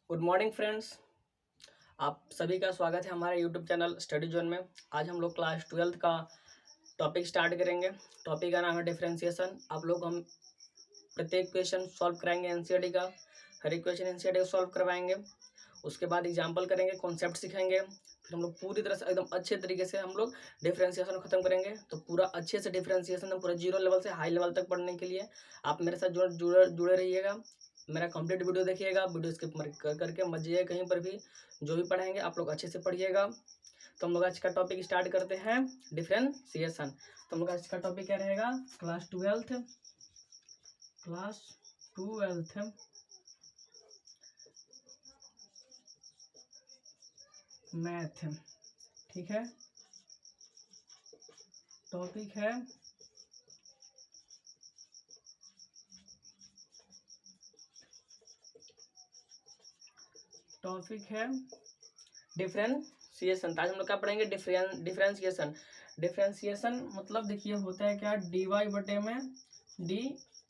Good morning friends. आप सभी का स्वागत है हमारे यूट्यूब चैनल स्टडी जोन में। आज हम लोग क्लास 12th का टॉपिक स्टार्ट करेंगे। टॉपिक का नाम है डिफरेंशिएशन। आप लोग हम प्रत्येक क्वेश्चन सॉल्व कराएंगे एनसीईआरटी का। हर एक क्वेश्चन एनसीईआरटी का सॉल्व करवाएंगे। उसके बाद एग्जाम्पल करेंगे, कॉन्सेप्ट सिखाएंगे। फिर हम लोग पूरी तरह से एकदम अच्छे तरीके से हम लोग डिफरेंशिएशन खत्म करेंगे। तो पूरा अच्छे से डिफरेंशिएशन पूरा जीरो लेवल से हाई लेवल तक पढ़ने के लिए आप मेरे साथ जुड़े रहिएगा। मेरा कंप्लीट वीडियो देखिएगा, वीडियो स्किप करके मत जाइए कहीं पर भी। जो भी पढ़ाएंगे आप लोग अच्छे से पढ़िएगा। तो हम लोग आज का टॉपिक स्टार्ट करते हैं, डिफरेंशिएशन। तो हम लोग आज का टॉपिक क्या रहेगा? Class 12th math. ठीक है, टॉपिक है डिफरेंशिएशन। आज हम लोग क्या पढ़ेंगे? डिफरेंशिएशन। डिफरेंशिएशन मतलब देखिए होता है क्या, डी वाई बटे में डी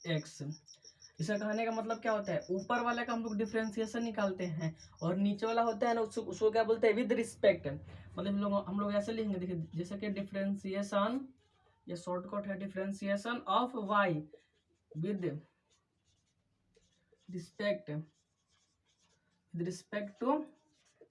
एक्स। इसका कहने का मतलब क्या होता है, ऊपर वाले का हम लोग डिफरेंशिएशन निकालते हैं और नीचे वाला होता है ना, उसको क्या बोलते हैं? With respect. मतलब हम लोग ऐसे लिखेंगे, देखिए जैसे कि डिफरेंशिएशन, ये शॉर्टकट है, differentiation of y with respect to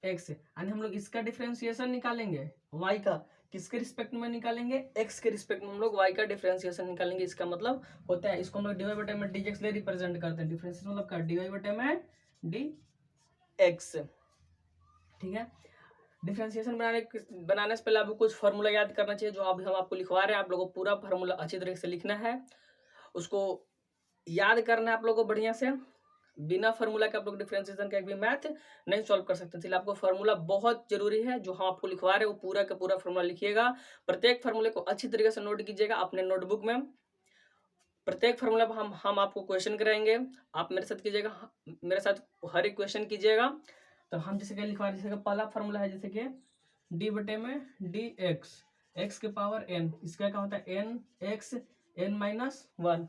x. यानी हम लोग इसका डिफरेंशिएशन निकालेंगे, वाई का किसके रिस्पेक्ट में निकालेंगे? एक्स के रिस्पेक्ट में हम लोग वाई का डिफरेंशिएशन निकालेंगे। इसका मतलब होता है, इसको हम लोग डी वाई बटे में डी एक्स ले रिप्रेजेंट करते हैं। डिफरेंशिएशन मतलब का डी वाई बटे में डी एक्स। ठीक है, डिफरेंशिएशन बनाने से पहले आपको कुछ फार्मूला याद करना चाहिए, जो अभी हम आपको लिखवा रहे हैं। आप लोगों को पूरा फार्मूला अच्छी तरीके से लिखना है, उसको याद करना है आप लोगों को बढ़िया से। बिना फार्मूला के आप लोग डिफरेंशिएशन का एक भी मैथ नहीं सॉल्व कर सकते, इसलिए आपको फार्मूला बहुत जरूरी है। जो हम आपको लिखवा रहे हैं वो पूरा का पूरा फार्मूला लिखिएगा। प्रत्येक फार्मूले को अच्छी तरीके से नोट कीजिएगा अपने नोटबुक में। प्रत्येक फार्मूला पर हम आपको क्वेश्चन कराएंगे, आप मेरे साथ कीजिएगा, मेरे साथ हर एक क्वेश्चन कीजिएगा। तो हम जैसे कि लिखवा रहे, जैसे पहला फार्मूला है जैसे कि डी बटे में डी एक्स, एक्स के पावर एन, इसका क्या होता है? एन एक्स n-1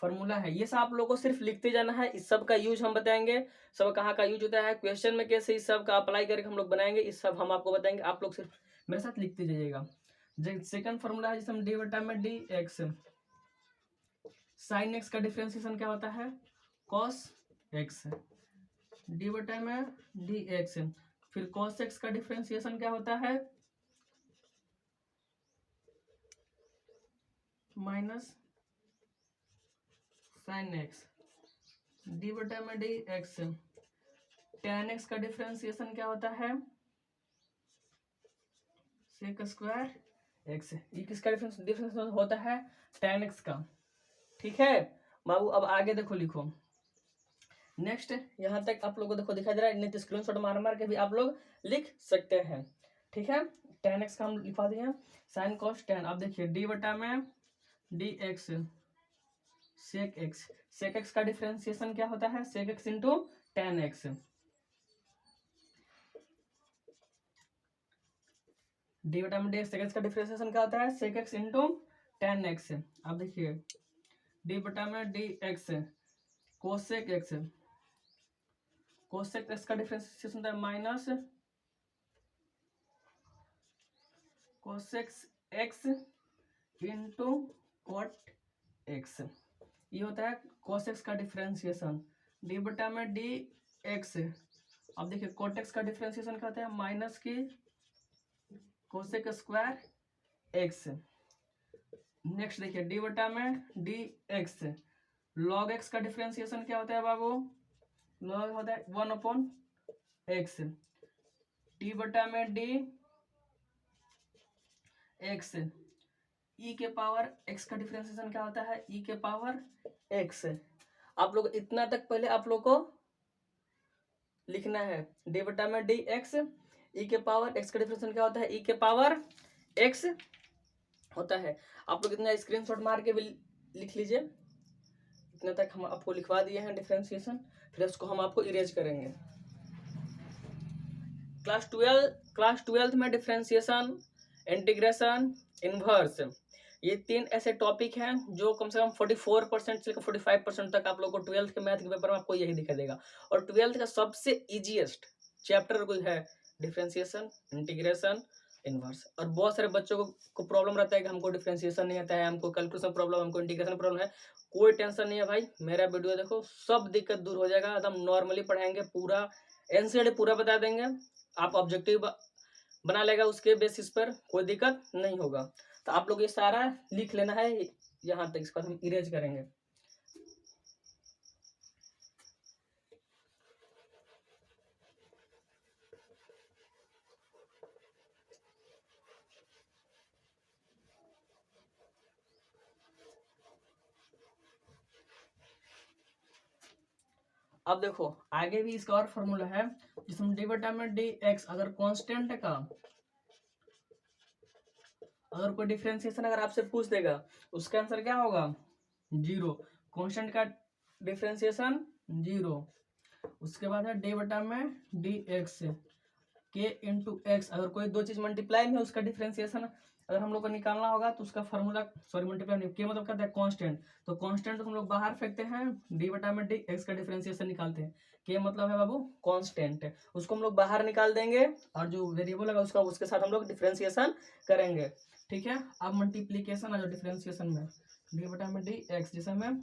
फॉर्मूला है। ये सब आप लोगों को सिर्फ लिखते जाना है। इस सब का यूज हम बताएंगे, सब कहाँ का यूज होता है, क्वेश्चन में कैसे इस सब का अप्लाई करके हम लोग बनाएंगे, इस सब हम आपको बताएंगे। आप लोग सिर्फ मेरे साथ लिखते जाइएगा। सेकंड फॉर्मूला है जिसे हम डी बटा में डी एक्स, साइन एक्स का डिफरेंशिएशन क्या होता है? कॉस एक्स, डी बटा में डी एक्स। फिर कॉस एक्स का डिफरेंशिएशन क्या होता है? माइनस साइन एक्स, डी बटा में डी एक्स। tan एक्स का डिफरेंशिएशन क्या होता है? Sec square x. ये किसका डिफरेंशिएशन होता है? tan एक्स का। ठीक है बाबू, अब आगे देखो, लिखो नेक्स्ट। यहाँ तक आप लोगों को देखो दिखाई दे रहा है, नहीं तो स्क्रीनशॉट मार मार के भी आप लोग लिख सकते हैं। ठीक है, tan एक्स का हम लिखवा दिए, साइन कॉस tan। अब देखिए डी बटा में D x sec x. Sec x का डिफरेंशिएशन क्या होता है? Sec x into tan x. D बटा में डी एक्स, सेक एक्स का डिफरेंशिएशन क्या होता है? Sec x into tan x. अब देखिए डी बटा में D x cosec x, cosec x का डिफरेंशिएशन होता है minus cosec x into cot x. ये होता है cos x का डिफरेंशिएशन, डी बटा में डी एक्स। अब देखिए cot x का डिफरेंशिएशन क्या होता है? माइनस की कोसेक स्क्वायर एक्स। नेक्स्ट देखिए डी बटा में डी एक्स, लॉग एक्स का डिफरेंशिएशन क्या होता है बाबू? लॉग होता है 1/x। डी बटा में डी एक्स, ई के पावर एक्स का डिफरेंशिएशन क्या होता है? ई के पावर एक्स। आप लोग इतना तक पहले आप लोग को लिखना है, डी बटा में डी एक्स, ई के पावर एक्स का डिफरेंशिएशन क्या होता है? ई के पावर एक्स होता है। आप लोग इतना स्क्रीनशॉट मार के भी लिख लीजिए। इतना तक हम आपको लिखवा दिए हैं डिफरेंशिएशन, फिर उसको हम आपको इरेज करेंगे। क्लास 12 में डिफरेंशिएशन, इंटीग्रेशन, इनवर्स, ये 3 ऐसे टॉपिक हैं जो कम से कम 44% से लेकर 45% तक आप लोग को 12th के मैथ के पेपर में आपको यही दिखाई देगा। और 12th का सबसे ईजिएस्ट चैप्टर कोई है डिफरेंशिएशन, इंटीग्रेशन, इनवर्स। और बहुत सारे बच्चों को प्रॉब्लम रहता है कि हमको डिफरेंशिएशन नहीं आता है, हमको कैलकुलेशन प्रॉब्लम, हमको इंटीग्रेशन प्रॉब्लम है। कोई टेंशन नहीं है भाई, मेरा वीडियो देखो, सब दिक्कत दूर हो जाएगा। एकदम नॉर्मली पढ़ाएंगे, पूरा एनसीईआरटी पूरा बता देंगे, आप ऑब्जेक्टिव बना लेगा, उसके बेसिस पर कोई दिक्कत नहीं होगा। तो आप लोग ये सारा लिख लेना है, यहाँ तक इसका हम इरेज करेंगे। अब देखो आगे भी इसका और फॉर्मूला है, जिसमें डी बटा में डी एक्स अगर कांस्टेंट का, अगर कोई डिफरेंशिएशन अगर आपसे पूछ देगा, उसका आंसर क्या होगा? 0। कांस्टेंट का डिफरेंशिएशन 0। उसके बाद है डी बटा में डी एक्स के इंटू एक्स, अगर कोई दो चीज मल्टीप्लाई में उसका डिफरेंशिएशन अगर हम लोग को निकालना होगा तो उसका फॉर्मूला, सॉरी मल्टीप्लाई नहीं, के मतलब कहते हैं कांस्टेंट, तो कांस्टेंट हम लोग बाहर फेंकते हैं, डी बटा में डी एक्स का डिफरेंशिएशन निकालते हैं। के मतलब है बाबू कांस्टेंट, उसको हम लोग बाहर निकाल देंगे और जो वेरिएबल है उसका, उसके साथ हम लोग डिफरेंशिएशन करेंगे। ठीक है, अब मल्टीप्लीकेशन आ जाओ डिफरेंशिएशन में, डी बटा में डी एक्स, जिसमें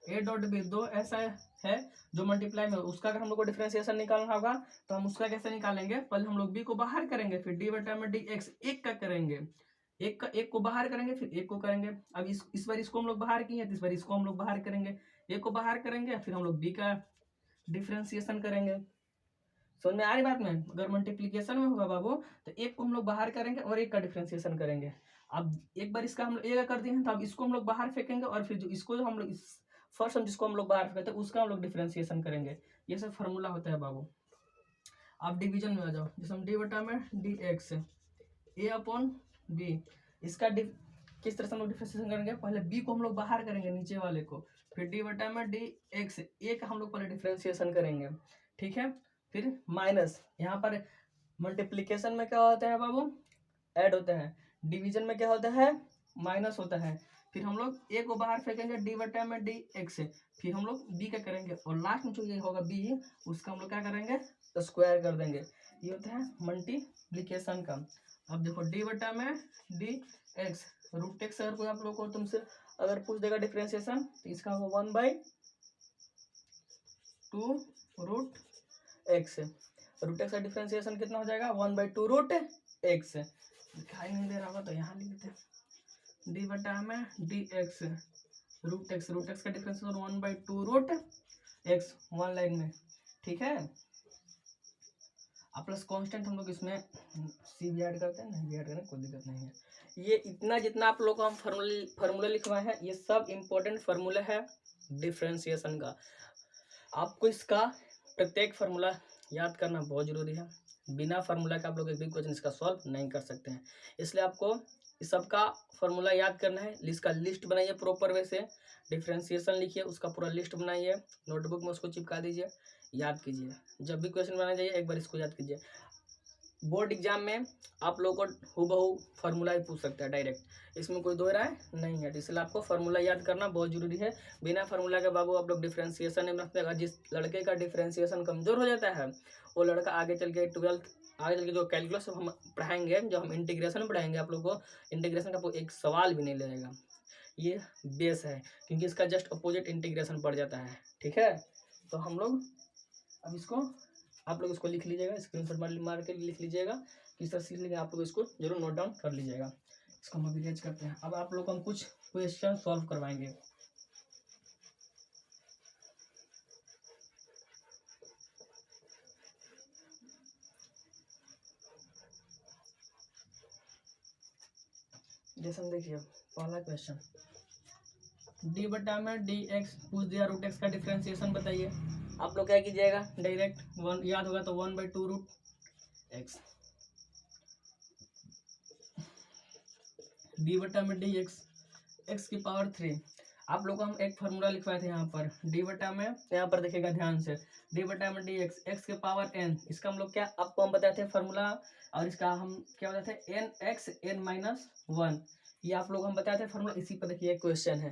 ए डॉट बी दो ऐसा है जो मल्टीप्लाई में, उसका अगर हम लोग को डिफरेंशिएशन निकालना होगा तो हम उसका कैसे निकालेंगे? पहले हम लोग बी को बाहर करेंगे, फिर डी बटा में डी एक्स एक का करेंगे, एक को बाहर करेंगे, फिर एक को करेंगे। अब इस बार इसको हम लोग बाहर किए, इस बार इसको हम लोग बाहर करेंगे, एक को बाहर करेंगे, फिर हम लोग बी का डिफरेंशिएशन करेंगे। समझ में आ रही बात में? अगर मल्टीप्लीकेशन में होगा बाबू तो एक को हम लोग बाहर करेंगे और एक का डिफरेंशिएशन करेंगे। अब एक बार इसका हम लोग एक कर दिए हैं, तो अब इसको हम लोग बाहर फेंकेंगे और फिर जो इसको जो हम लोग फर्स्ट हम जिसको हम लोग बाहर फेंकते हैं उसका हम लोग डिफरेंशिएशन करेंगे। ये सब फॉर्मूला होता है बाबू। आप डिवीजन में आ जाओ, जिसमें डी बटा में डी एक्स ए अपॉन बी, इसका किस तरह से हम लोग डिफरेंशिएशन करेंगे? पहले बी को हम लोग बाहर करेंगे, नीचे वाले को, फिर डी बटा में डी एक्स ए का हम लोग पहले डिफरेंशिएशन करेंगे। ठीक है, फिर माइनस, यहाँ पर मल्टीप्लीकेशन में क्या होता है बाबू? ऐड होता है। डिवीजन में क्या होता है? माइनस होता है। फिर हम लोग ए को बाहर फेंकेंगे, डी बटा में डी एक्स, फिर हम लोग बी का करेंगे और लास्ट में जो ये होगा बी, उसका हम लोग क्या करेंगे? स्क्वायर कर देंगे। ये होता है मल्टीप्लीकेशन का। अब देखो डी बटा में डी एक्स रूट एक्स, अगर कोई आप लोग को तुमसे अगर पूछ देगा डिफरेंशिएशन तो इसका होगा 1/2 रूट एक्स। रूट एक्स का डिफरेंशिएशन कितना हो जाएगा? 1/2 रूट एक्स। दिखाई नहीं दे रहा होगा तो यहाँ लिख देते हैं, डी बटा में D X root X, root X का differentiation 1/2 root X, one line में। ठीक है, अब प्लस कांस्टेंट हम लोग इसमें सी भी ऐड करते हैं, नहीं भी ऐड करें कोई दिक्कत नहीं है। ये इतना जितना आप लोग को हम फार्मूला लिखवाए हैं, ये सब इंपॉर्टेंट फार्मूला है डिफरेंशिएशन का। आपको इसका प्रत्येक फार्मूला याद करना बहुत जरूरी है। बिना फार्मूला के आप लोग एक भी क्वेश्चन इसका सॉल्व नहीं कर सकते हैं, इसलिए आपको इस सब का फार्मूला याद करना है। इसका लिस्ट बनाइए प्रॉपर वे से, डिफरेंशिएशन लिखिए, उसका पूरा लिस्ट बनाइए, नोटबुक में उसको चिपका दीजिए, याद कीजिए। जब भी क्वेश्चन बनाना चाहिए एक बार इसको याद कीजिए। बोर्ड एग्जाम में आप लोगों को हूबहू फार्मूला ही पूछ सकता है डायरेक्ट, इसमें कोई दो राय नहीं है, इसलिए आपको फार्मूला याद करना बहुत जरूरी है। बिना फार्मूला के बाबू आप लोग डिफरेंशिएशन नहीं बना सकते। जिस लड़के का डिफरेंशिएशन कमजोर हो जाता है वो लड़का आगे चल के 12th आगे चल के जो कैलकुलस हम पढ़ाएंगे, जो हम इंटीग्रेशन पढ़ाएंगे आप लोग को, इंटीग्रेशन का एक सवाल भी नहीं लेगा। ये बेस है, क्योंकि इसका जस्ट अपोजिट इंटीग्रेशन पड़ जाता है। ठीक है, तो हम लोग अब इसको आप लोग इसको लिख लीजिएगा, स्क्रीनशॉट मार के लिख लीजिएगा, किस तरह से लिख लेंगे आप लोग इसको जरूर नोट डाउन कर लीजिएगा। इसको हम अभी रेज करते हैं। अब आप लोग को हम कुछ क्वेश्चन सॉल्व करवाएंगे। जैसे हम देखिए पहला क्वेश्चन, डी बटा में डी एक्स पूछ दिया, रूट एक्स का डिफरेंशिएशन बताइए। आप लोग क्या कीजिएगा, डायरेक्ट वन याद होगा तो 1/2 रूट एक्स, डी बटा में डी एक्स एक्स की पावर 3। आप लोग को हम एक फार्मूला लिखवाए थे यहाँ पर, डी बटा में, यहाँ पर देखिएगा ध्यान से, डी बटा में डी एक्स एक्स के पावर n, इसका हम लोग क्या आपको हम बताए थे फार्मूला, और इसका हम क्या बताए थे, n x n-1, ये आप लोग हम बताए थे फॉर्मूला, इसी पर देखिए क्वेश्चन है,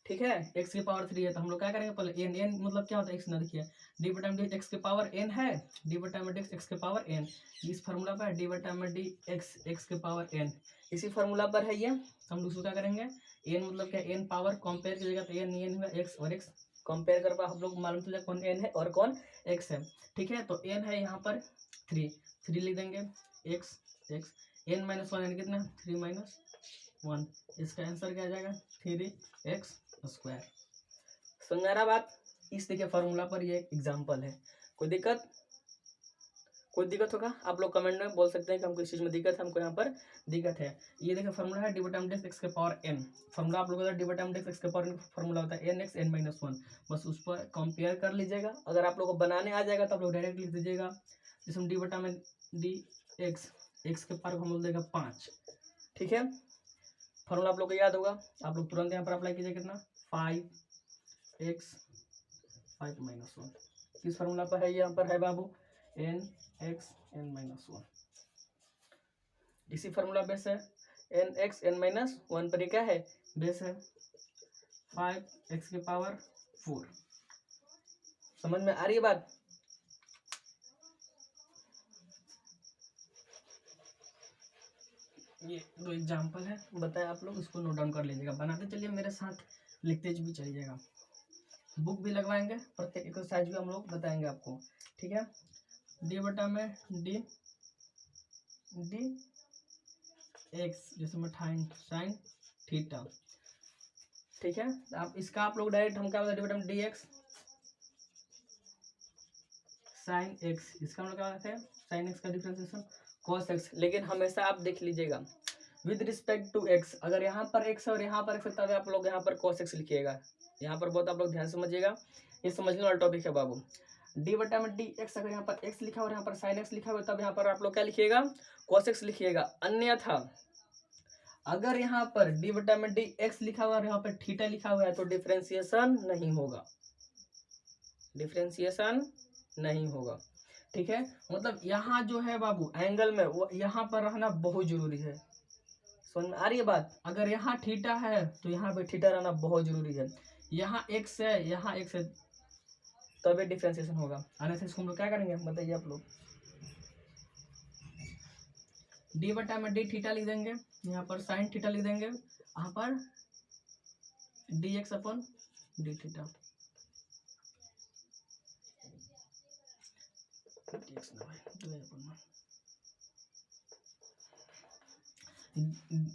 ठीक है। x की पावर 3 है तो हम लोग क्या करेंगे पहले n, n मतलब क्या होता है x ना, देखिए डी बटा में डी x की पावर n है, डी बटा में डी x की पावर n, इस फार्मूला पर डी बटा में डी x की पावर n, इसी फार्मूला पर है ये। हम लोग क्या करेंगे, n मतलब क्या, n पावर कंपेयर कीजिएगा तो n होगा x और x कंपेयर कर पा हम लोग मालूम चलेगा कौन n है और कौन x है, ठीक है। तो n है यहाँ पर 3 लिख देंगे, x n माइनस 1 यानी कितना 3 माइनस 1, इसका आंसर क्या आ जाएगा 3x²। समझ आ रहा बात। इस देखिए फार्मूला पर ये एग्जांपल है, कोई दिक्कत होगा आप लोग कमेंट में बोल सकते हैं कि हमको इस चीज में दिक्कत है, हमको यहाँ पर दिक्कत है। ये देखिए फार्मूला है डी बटा में x के पावर n, फार्मूला आप लोगों का डी बटा में x के पावर n फार्मूला होता है nx n माइनस 1, बस उस पर कंपेयर कर लीजिएगा। अगर आप लोग को बनाने आ जाएगा तो आप लोग डायरेक्ट लिख दीजिएगा, जिसमें डी बटा में डी x के पावर हम लोग देगा 5, ठीक है। फार्मूला आप लोग को याद होगा, आप लोग तुरंत यहाँ पर अप्लाई कीजिए, कितना 5x 5 माइनस 1, किस फार्मूला पर है, यहाँ पर है बाबू nx n माइनस 1, इसी फार्मूला बेस है nx n माइनस 1 पर क्या है बेस है 5x की पावर 4। समझ में आ रही है बात। ये दो एग्जाम्पल है बताया, आप लोग इसको नोट डाउन कर लीजिएगा, बनाते चलिए मेरे साथ, लिखते भी चलिएगा, बुक भी लगवाएंगे, प्रत्येक एक्सरसाइज भी हम लोग बताएंगे आपको, ठीक है। डी बटा में डी एक्स जैसे में साइन थीटा, ठीक है। आप इसका आप लोग डायरेक्ट हम क्या बोलते हैं, डी बटा में डी एक्स साइन एक्स, इसका हम लोग क्या बोलते हैं साइन एक्स का डिफरेंशिएशन कॉस एक्स, लेकिन हमेशा आप देख लीजिएगा विद रिस्पेक्ट टू एक्स, अगर यहाँ पर एक्स और यहाँ पर एक्स तब आप लोग यहाँ पर कॉस एक्स लिखिएगा, यहाँ पर बहुत आप लोग ध्यान समझिएगा, ये समझने वाला टॉपिक है बाबू। डी बटा में डी एक्स, अगर यहाँ पर एक्स लिखा हो और यहाँ पर साइन एक्स लिखा हुआ तब यहाँ पर आप लोग क्या लिखिएगा कॉस एक्स लिखिएगा, अन्यथा अगर यहाँ पर डी बटा में डी एक्स लिखा हुआ और यहाँ पर थीटा लिखा हुआ है तो डिफरेंशिएशन नहीं होगा, ठीक है। मतलब यहाँ जो है बाबू एंगल में वो यहाँ पर रहना बहुत जरूरी है, समझ में आ रही है बात। अगर यहाँ थीटा है तो यहाँ पे थीटा रहना बहुत जरूरी है, यहाँ एक्स है यहाँ एक्स है तभी डिफरेंशिएशन होगा, अन्यथा इसको हम लोग क्या करेंगे बताइए आप लोग, डी बटा में डी थीटा लिख देंगे, यहाँ पर साइन थीटा लिख देंगे, यहाँ पर D x upon D theta,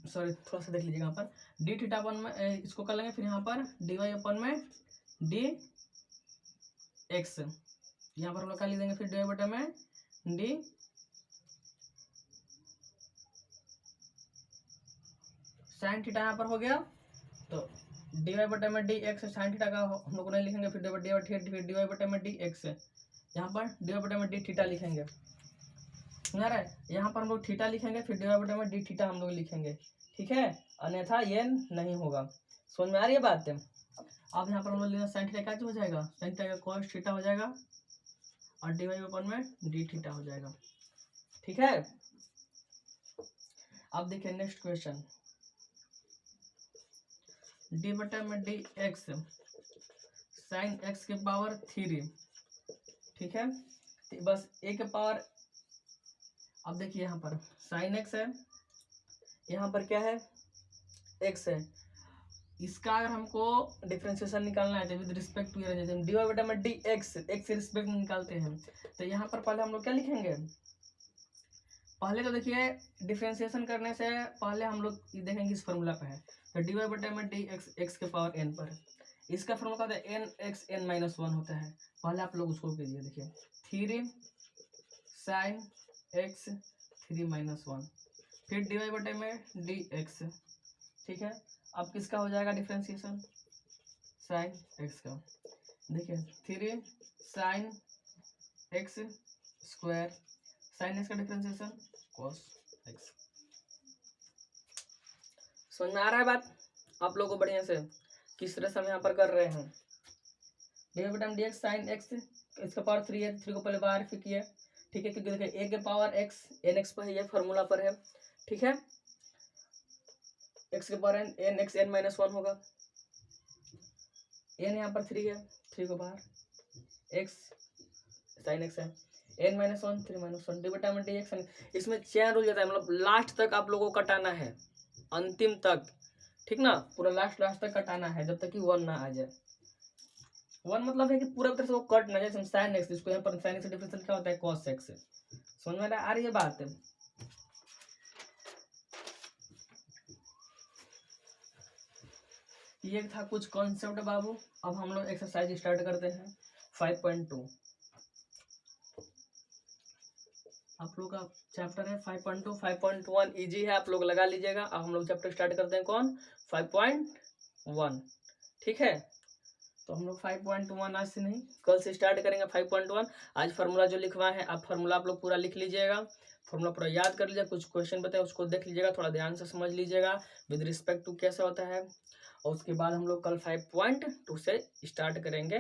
sorry थोड़ा सा देख लीजिएगा, यहाँ पर डी थीटा अपन में इसको कर लेंगे, फिर यहाँ पर डी वाई अपन में डी एक्स, यहाँ पर हम लोग क्या लिख देंगे फिर डी वाई बटा में डी साइन थीटा यहाँ पर हो गया, तो डी वाई बटा में डी एक्स साइन थीटा का हम लोग नहीं लिखेंगे, फिर डी वाई बटा में डी एक्स, यहाँ पर डी वाई बटा में डी थीटा लिखेंगे, समझ रहा है, यहाँ पर हम लोग थीटा लिखेंगे फिर डी वाई बटा में डी थीटा हम लोग लिखेंगे, ठीक है, अन्यथा ये नहीं होगा। समझ में आ रही है बात। अब यहाँ पर हम लोग साइन थीटा क्या हो जाएगा, साइन थीटा का कॉस थीटा हो जाएगा और डी वाई अपन में डी थीटा हो जाएगा, ठीक है। अब देखिए नेक्स्ट क्वेश्चन, डी बटा में डी एक्स साइन एक्स के पावर 3, ठीक है, बस ए के पावर, अब देखिए यहाँ पर साइन एक्स है, यहाँ पर क्या है एक्स है, इसका अगर हमको डिफरेंशिएशन निकालना है तो with respect to d y बटा में डी एक्स के रिस्पेक्ट में निकालते हैं, तो यहाँ पर पहले हम लोग क्या लिखेंगे, पहले तो देखिए डिफरेंशिएशन करने से पहले हम लोग देखेंगे इस फार्मूला पे है, तो डी वाई बटा में डी एक्स के पावर एन पर, इसका फार्मूला होता है एन एक्स एन माइनस 1 होता है, पहले आप लोग उसको कीजिए, देखिए 3 साइन एक्स 3 माइनस 1, फिर डी वाई बटे में डी एक्स, ठीक है। अब किसका हो जाएगा डिफरेंशिएशन साइन एक्स का, देखिए 3 sine x square, sign x का डिफरेंशिएशन कॉस एक्स। समझ में आ रहा है बात आप लोगों को बढ़िया से, किस तरह से हम यहाँ पर कर रहे हैं, डी वाई बटा में डी एक्स साइन एक्स, इसका पावर 3 है, 3 को पहले बाहर फेंकिए, ठीक है, क्योंकि देखिए ए के पावर एक्स एन एक्स पर है, ये फार्मूला पर है, ठीक है। एक्स के power N X N minus one होगा, एन यहाँ पर 3 है, 3 को बाहर, एक्स साइन एक्स है, N minus one 3 minus one डिबेटा में डी एक्स। इसमें चेन रूल जाता है, मतलब लास्ट तक आप लोगों को कटाना है, अंतिम तक, ठीक ना, पूरा लास्ट तक कटाना है जब तक कि 1 ना आ जाए। 1 मतलब है कि पूरा तरह से वो कट ना जाए, जैसे साइन एक्स, इसको यहाँ पर साइन एक्स डिफरेंशियल क्या होता है, कॉस एक्स। समझ में आ रही है बात? ये था कुछ कॉन्सेप्ट बाबू। अब हम लोग एक्सरसाइज स्टार्ट करते हैं 5.2। आप लोग का चैप्टर है 5.2। 5.1 इजी है, आप लोग लगा लीजिएगा। अब हम लोग चैप्टर स्टार्ट करते हैं कौन, 5.1, ठीक है। तो हम लोग 5.1 आज से नहीं कल से स्टार्ट करेंगे 5.1। आज फार्मूला जो लिखवा है आप फार्मूला आप लोग पूरा लिख लीजिएगा, फार्मूला पूरा याद कर लीजिएगा, कुछ क्वेश्चन बताए उसको देख लीजिएगा, थोड़ा ध्यान से समझ लीजिएगा विद रिस्पेक्ट टू कैसा होता है। और उसके बाद हम लोग कल 5.2 से स्टार्ट करेंगे